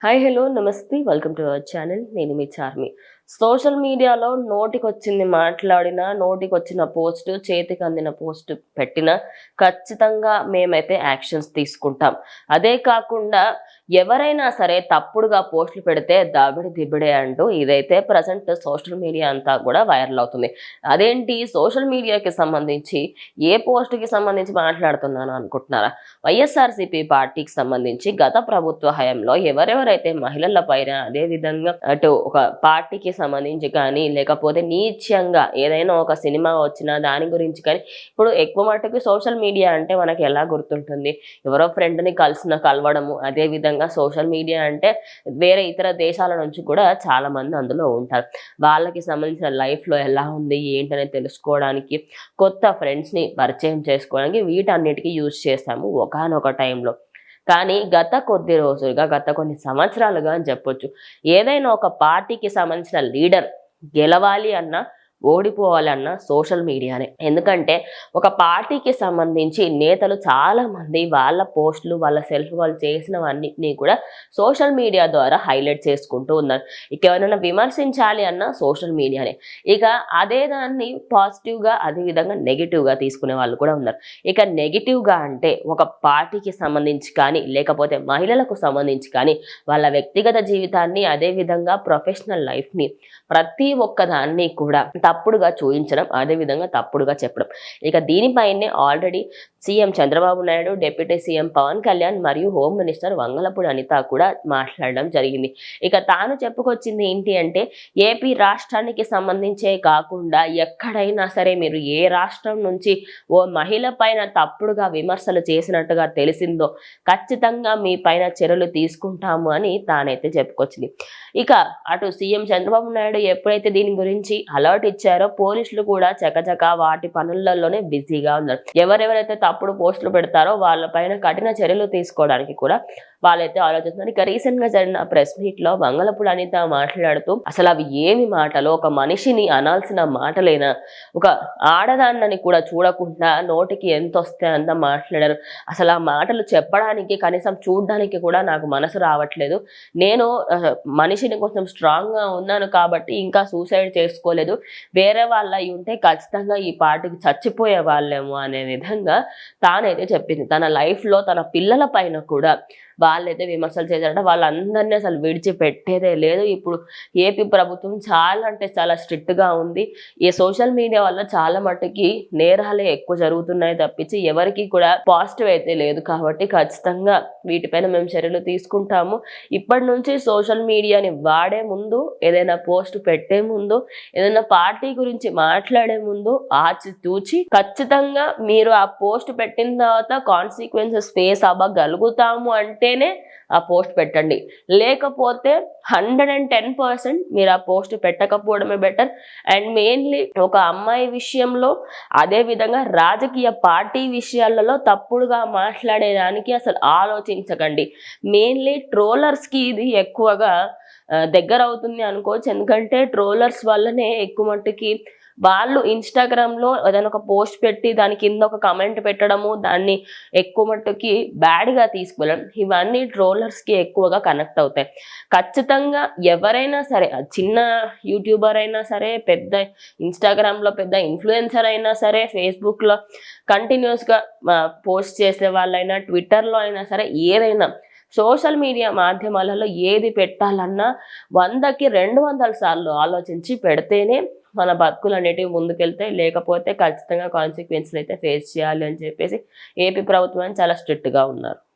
Hi hello నమస్తే welcome to our channel. నేను మీ Charmi. Social మీడియాలో నోటికొచ్చింది మాట్లాడినా, నోటికొచ్చిన పోస్ట్, చేతికి అందిన పోస్ట్ పెట్టినా ఖచ్చితంగా మేమైతే యాక్షన్స్ తీసుకుంటాం. అదే కాకుండా ఎవరైనా సరే తప్పుడుగా పోస్టులు పెడితే దబిడి దిబిడే అంటూ ఇదైతే ప్రజెంట్ సోషల్ మీడియా అంతా కూడా వైరల్ అవుతుంది. అదేంటి సోషల్ మీడియాకి సంబంధించి ఏ పోస్టుకి సంబంధించి మాట్లాడుతున్నాను అనుకుంటున్నారా? వైఎస్ఆర్సీపీ పార్టీకి సంబంధించి గత ప్రభుత్వ హయాంలో ఎవరెవరైతే మహిళల పైన అదే విధంగా అటు ఒక పార్టీకి సంబంధించి కానీ లేకపోతే నీచ్యంగా ఏదైనా ఒక సినిమా వచ్చినా దాని గురించి కానీ ఇప్పుడు ఎక్కువ మటుకు సోషల్ మీడియా అంటే మనకి ఎలా గుర్తుంటుంది? ఎవరో ఫ్రెండ్ని కలవడము. అదే విధంగా సోషల్ మీడియా అంటే వేరే ఇతర దేశాల నుంచి కూడా చాలా మంది అందులో ఉంటారు. వాళ్ళకి సంబంధించిన లైఫ్లో ఎలా ఉంది ఏంటనేది తెలుసుకోవడానికి, కొత్త ఫ్రెండ్స్ని పరిచయం చేసుకోవడానికి వీటన్నిటికీ యూజ్ చేస్తాము ఒకానొక టైంలో. కానీ గత కొద్ది రోజులుగా, గత కొన్ని సంవత్సరాలుగా అని చెప్పొచ్చు, ఏదైనా ఒక పార్టీకి సంబంధించిన లీడర్ గెలవాలి అన్నా, ఓడిపోవాలన్నా సోషల్ మీడియానే. ఎందుకంటే ఒక పార్టీకి సంబంధించి నేతలు చాలా మంది వాళ్ళ పోస్టులు, వాళ్ళ సెల్ఫ్ వాళ్ళు చేసినవన్నిటినీ కూడా సోషల్ మీడియా ద్వారా హైలైట్ చేసుకుంటూ ఉన్నారు. ఇక ఎవరైనా విమర్శించాలి అన్నా సోషల్ మీడియానే. ఇక అదే దాన్ని పాజిటివ్గా, అదే విధంగా నెగిటివ్గా తీసుకునే వాళ్ళు కూడా ఉన్నారు. ఇక నెగిటివ్గా అంటే ఒక పార్టీకి సంబంధించి కానీ లేకపోతే మహిళలకు సంబంధించి కానీ వాళ్ళ వ్యక్తిగత జీవితాన్ని, అదే విధంగా ప్రొఫెషనల్ లైఫ్ని ప్రతి ఒక్కదాన్ని కూడా తప్పుడుగా చూపించడం, అదేవిధంగా తప్పుడుగా చెప్పడం. ఇక దీనిపైనే already CM Chandrababu Naidu, deputy CM Pawan Kalyan మరియు హోమ్ మినిస్టర్ వంగలపూడి అనిత కూడా మాట్లాడడం జరిగింది. ఇక తాను చెప్పుకొచ్చింది ఏంటి అంటే, ఏపీ రాష్ట్రానికి సంబంధించే కాకుండా ఎక్కడైనా సరే మీరు ఏ రాష్ట్రం నుంచి ఓ మహిళ పైన తప్పుడుగా విమర్శలు చేసినట్టుగా తెలిసిందో ఖచ్చితంగా మీ పైన చర్యలు తీసుకుంటాము అని తానైతే చెప్పుకొచ్చింది. ఇక అటు సీఎం చంద్రబాబు నాయుడు ఎప్పుడైతే దీని గురించి అలర్ట్ ఇచ్చారో పోలీసులు కూడా చకచక వాటి పనులలోనే బిజీగా ఉన్నారు. ఎవరెవరైతే తప్పుడు పోస్టులు పెడతారో వాళ్ళపైన కఠిన చర్యలు తీసుకోవడానికి కూడా వాళ్ళైతే ఆలోచిస్తున్నారు. ఇక రీసెంట్ గా జరిగిన ప్రెస్ మీట్ లో వంగలపూడి అనిత మాట్లాడుతూ అసలు అవి ఏమి మాటలో, ఒక మనిషిని అనాల్సిన మాటలేనా, ఒక ఆడదాన్నని కూడా చూడకుండా నోటికి ఎంత వస్తే అంత మాట్లాడారు. అసలు ఆ మాటలు చెప్పడానికి కనీసం చూడడానికి కూడా నాకు మనసు రావట్లేదు. నేను మనిషిని కొంచెం స్ట్రాంగ్ గా ఉన్నాను కాబట్టి ఇంకా సూసైడ్ చేసుకోలేదు. వేరే వాళ్ళ అయి ఉంటే ఖచ్చితంగా ఈ పార్టీకి చచ్చిపోయే వాళ్ళేమో అనే విధంగా తానైతే చెప్పింది. తన లైఫ్ లో తన పిల్లల పైన కూడా వాళ్ళైతే విమర్శలు చేశారంట. వాళ్ళందరినీ అసలు విడిచిపెట్టేదే లేదు. ఇప్పుడు ఏపీ ప్రభుత్వం చాలా అంటే చాలా స్ట్రిక్ట్ గా ఉంది. ఈ సోషల్ మీడియా వల్ల చాలా మట్టుకి నేరాలే ఎక్కువ జరుగుతున్నాయి తప్పించి ఎవరికి కూడా పాజిటివ్ అయితే లేదు. కాబట్టి ఖచ్చితంగా వీటిపైన మేము చర్యలు తీసుకుంటాము. ఇప్పటి నుంచి సోషల్ మీడియాని వాడే ముందు, ఏదైనా పోస్ట్ పెట్టే ముందు, ఏదైనా పార్టీ గురించి మాట్లాడే ముందు ఆచితూచి ఖచ్చితంగా మీరు ఆ పోస్ట్ పెట్టిన తర్వాత కాన్సిక్వెన్సెస్ ఫేస్ అవ్వగలుగుతాము అంటేనే ఆ పోస్ట్ పెట్టండి. లేకపోతే 110% మీరు ఆ పోస్ట్ పెట్టకపోవడమే బెటర్. అండ్ మెయిన్లీ ఒక అమ్మాయి విషయంలో, అదే విధంగా రాజకీయ పార్టీ విషయాలలో తప్పుడుగా మాట్లాడేదానికి అసలు ఆలోచించకండి. మెయిన్లీ ట్రోలర్స్కి ఇది ఎక్కువగా దగ్గర అవుతుంది అనుకోవచ్చు. ఎందుకంటే ట్రోలర్స్ వల్లనే ఎక్కువ మట్టుకి వాళ్ళు ఇన్స్టాగ్రామ్లో ఏదైనా ఒక పోస్ట్ పెట్టి దాని కింద ఒక కమెంట్ పెట్టడము, దాన్ని ఎక్కువ మట్టుకి బ్యాడ్గా తీసుకెళ్ళడం, ఇవన్నీ ట్రోలర్స్కి ఎక్కువగా కనెక్ట్ అవుతాయి. ఖచ్చితంగా ఎవరైనా సరే, చిన్న యూట్యూబర్ అయినా సరే, పెద్ద ఇన్స్టాగ్రామ్లో పెద్ద ఇన్ఫ్లుయెన్సర్ అయినా సరే, ఫేస్బుక్లో కంటిన్యూస్గా పోస్ట్ చేసే వాళ్ళైనా, ట్విట్టర్లో అయినా సరే, ఏదైనా సోషల్ మీడియా మాధ్యమాలలో ఏది పెట్టాలన్నా 100కి 200 సార్లు ఆలోచించి పెడితేనే మన బతుకులు అనేటివి ముందుకెళ్తాయి. లేకపోతే ఖచ్చితంగా కాన్సిక్వెన్స్లు అయితే ఫేస్ చేయాలి అని చెప్పేసి ఏపీ ప్రభుత్వం చాలా స్ట్రిక్ట్గా ఉన్నారు.